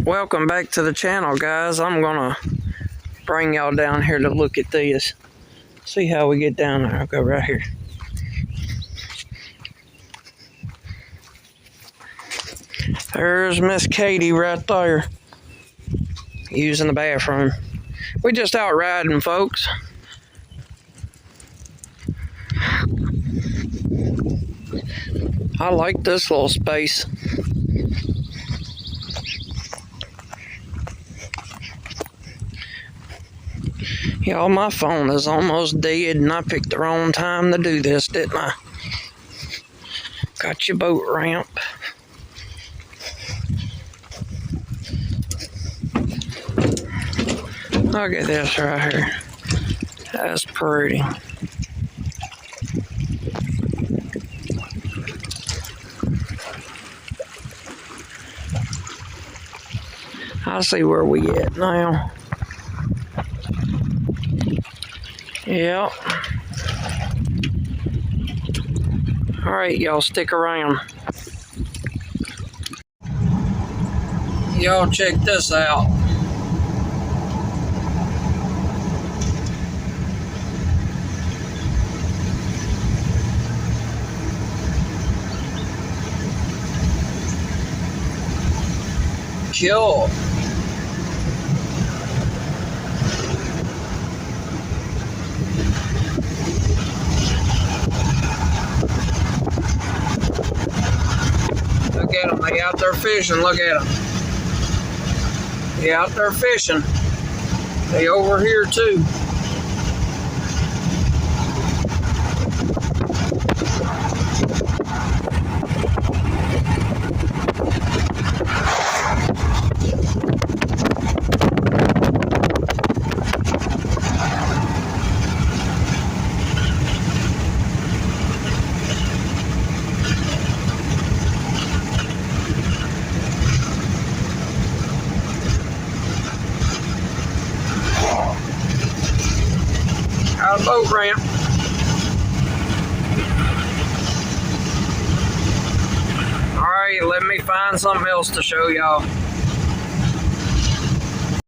Welcome back to the channel, guys. I'm gonna bring y'all down here to look at this. See how we get down there. I'll go right here. There's Miss Katie right there, using the bathroom. We just out riding, folks. I like this little space. Y'all, my phone is almost dead and I picked the wrong time to do this, didn't I? Got your boat ramp. Look at this right here. That's pretty. I see where we at now. Yep. Alright, y'all, stick around. Y'all, check this out. Cool. Look at them, they out there fishing, look at them. They out there fishing. They over here too. Out of boat ramp. Alright, let me find something else to show y'all.